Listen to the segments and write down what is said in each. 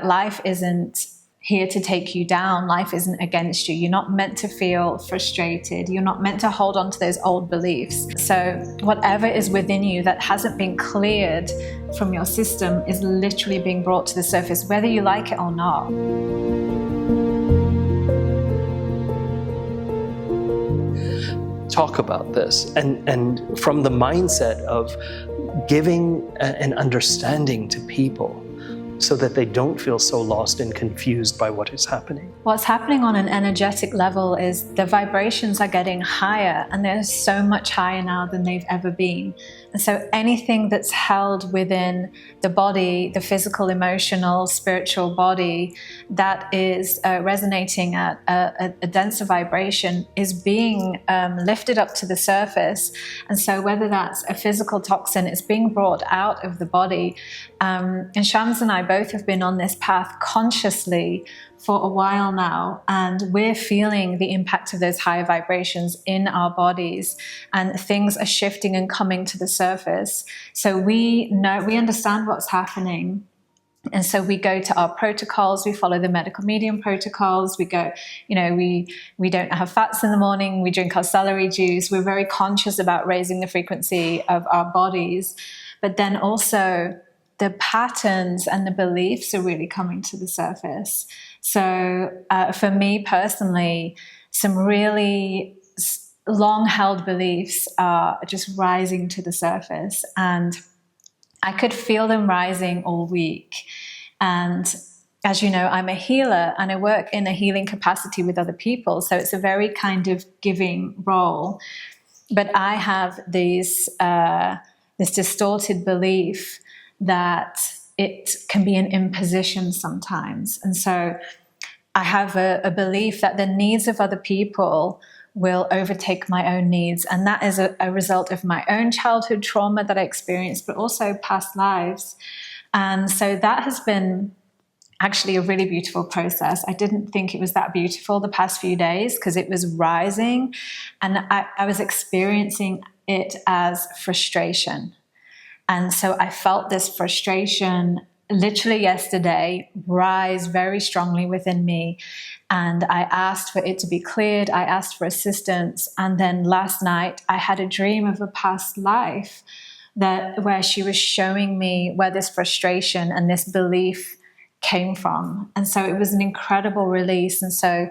that life isn't here to take you down. Life isn't against you. You're not meant to feel frustrated. You're not meant to hold on to those old beliefs. So whatever is within you that hasn't been cleared from your system is literally being brought to the surface, whether you like it or not. Talk about this and from the mindset of giving an understanding to people so that they don't feel so lost and confused by what is happening. What's happening on an energetic level is the vibrations are getting higher, and they're so much higher now than they've ever been. And so anything that's held within the body, the physical, emotional, spiritual body, that is resonating at a denser vibration is being lifted up to the surface. And so whether that's a physical toxin, it's being brought out of the body. And Shams and I both have been on this path consciously for a while now, and we're feeling the impact of those higher vibrations in our bodies, and things are shifting and coming to the surface. So we understand what's happening. And so we go to our protocols, we follow the medical medium protocols, we go, we don't have fats in the morning, we drink our celery juice, we're very conscious about raising the frequency of our bodies. But then also the patterns and the beliefs are really coming to the surface. So for me personally, some really long-held beliefs are just rising to the surface, and I could feel them rising all week. And as you know, I'm a healer and I work in a healing capacity with other people, so it's a very kind of giving role. But I have this distorted belief that it can be an imposition sometimes. And so I have a belief that the needs of other people will overtake my own needs. And that is a result of my own childhood trauma that I experienced, but also past lives. And so that has been actually a really beautiful process. I didn't think it was that beautiful the past few days because it was rising, and I was experiencing it as frustration. And so I felt this frustration literally yesterday rise very strongly within me. And I asked for it to be cleared. I asked for assistance. And then last night I had a dream of a past life where she was showing me where this frustration and this belief came from. And so it was an incredible release. And so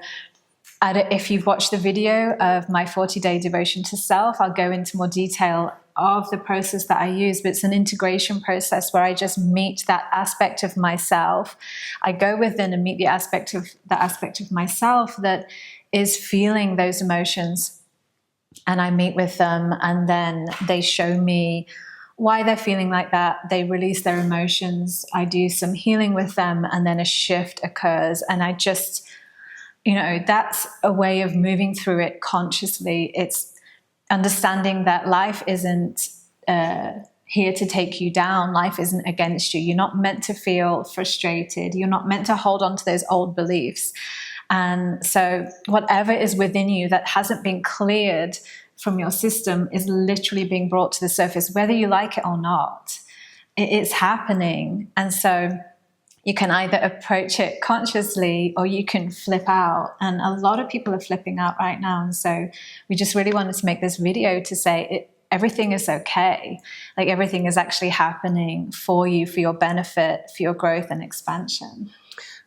if you've watched the video of my 40-day devotion to self, I'll go into more detail of the process that I use, but it's an integration process where I just meet that aspect of myself. I go within and meet the aspect of myself that is feeling those emotions, and I meet with them, and then they show me why they're feeling like that. They release their emotions. I do some healing with them, and then a shift occurs, and I just, that's a way of moving through it consciously. It's understanding that life isn't here to take you down. Life isn't against you. You're not meant to feel frustrated. You're not meant to hold on to those old beliefs. And so whatever is within you that hasn't been cleared from your system is literally being brought to the surface, whether you like it or not. It's happening. And so you can either approach it consciously or you can flip out. And a lot of people are flipping out right now. And so we just really wanted to make this video to say everything is okay. Like everything is actually happening for you, for your benefit, for your growth and expansion.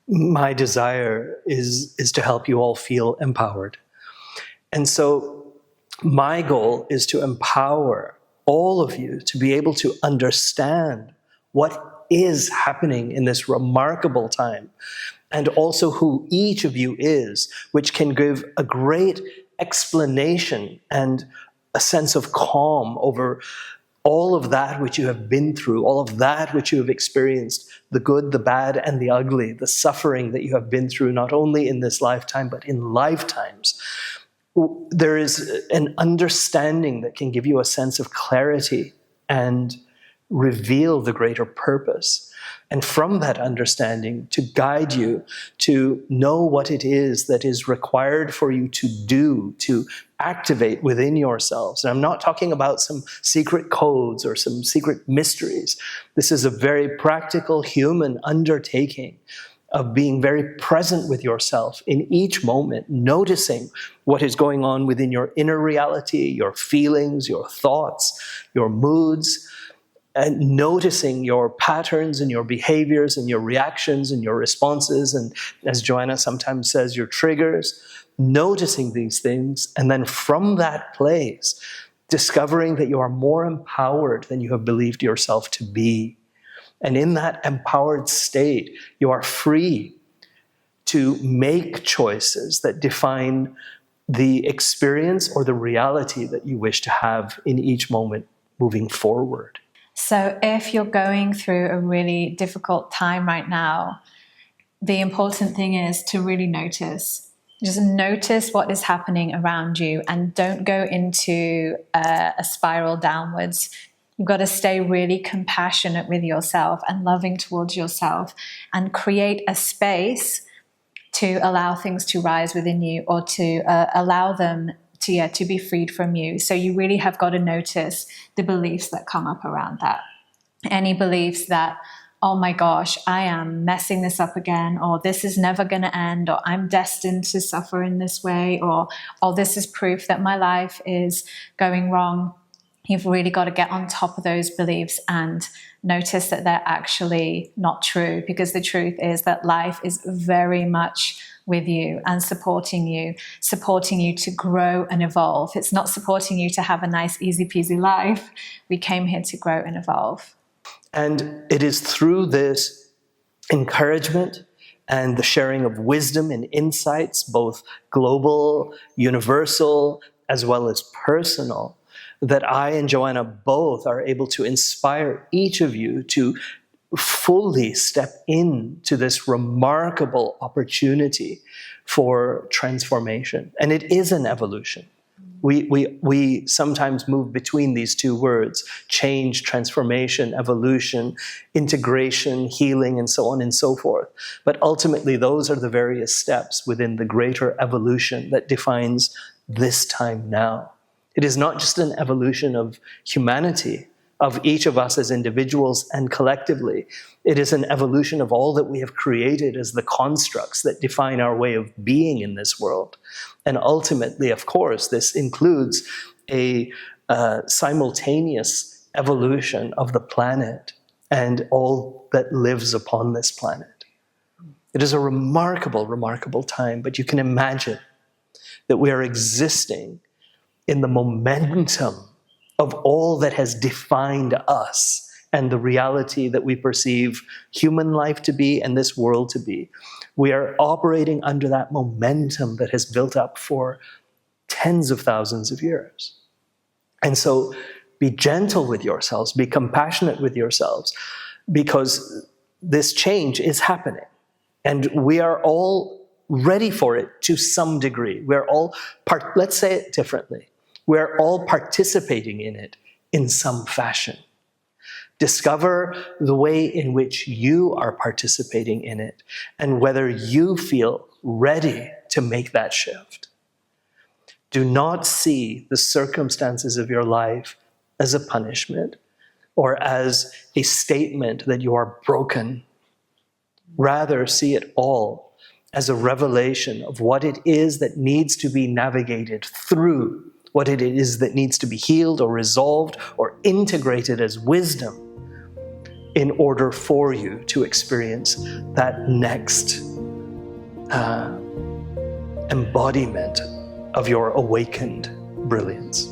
My desire is to help you all feel empowered. And so my goal is to empower all of you to be able to understand what is happening in this remarkable time, and also who each of you is, which can give a great explanation and a sense of calm over all of that which you have been through, all of that which you have experienced, the good, the bad, and the ugly, the suffering that you have been through, not only in this lifetime, but in lifetimes. There is an understanding that can give you a sense of clarity and reveal the greater purpose. And from that understanding, to guide you to know what it is that is required for you to do, to activate within yourselves. And I'm not talking about some secret codes or some secret mysteries. This is a very practical human undertaking of being very present with yourself in each moment, noticing what is going on within your inner reality, your feelings, your thoughts, your moods, and noticing your patterns and your behaviors and your reactions and your responses, and as Joanna sometimes says, your triggers, noticing these things, and then from that place, discovering that you are more empowered than you have believed yourself to be. And in that empowered state, you are free to make choices that define the experience or the reality that you wish to have in each moment moving forward. So if you're going through a really difficult time right now, the important thing is to really notice. Just notice what is happening around you and don't go into a spiral downwards. You've got to stay really compassionate with yourself and loving towards yourself and create a space to allow things to rise within you, or to allow them to be freed from you. So you really have got to notice the beliefs that come up around that. Any beliefs that, oh my gosh, I am messing this up again, or this is never going to end, or I'm destined to suffer in this way, or this is proof that my life is going wrong. You've really got to get on top of those beliefs and notice that they're actually not true, because the truth is that life is very much with you and supporting you to grow and evolve. It's not supporting you to have a nice, easy peasy life. We came here to grow and evolve. And it is through this encouragement and the sharing of wisdom and insights, both global, universal, as well as personal, that I and Joanna both are able to inspire each of you to fully step into this remarkable opportunity for transformation. And it is an evolution. We sometimes move between these two words: change, transformation, evolution, integration, healing, and so on and so forth. But ultimately, those are the various steps within the greater evolution that defines this time now. It is not just an evolution of humanity, of each of us as individuals and collectively. It is an evolution of all that we have created as the constructs that define our way of being in this world. And ultimately, of course, this includes a simultaneous evolution of the planet and all that lives upon this planet. It is a remarkable, remarkable time, but you can imagine that we are existing in the momentum of all that has defined us and the reality that we perceive human life to be and this world to be. We are operating under that momentum that has built up for tens of thousands of years. And so be gentle with yourselves, be compassionate with yourselves, because this change is happening. And we are all ready for it to some degree. We're all, let's say it differently. We're all participating in it in some fashion. Discover the way in which you are participating in it and whether you feel ready to make that shift. Do not see the circumstances of your life as a punishment or as a statement that you are broken. Rather, see it all as a revelation of what it is that needs to be navigated through, what it is that needs to be healed or resolved or integrated as wisdom in order for you to experience that next embodiment of your awakened brilliance.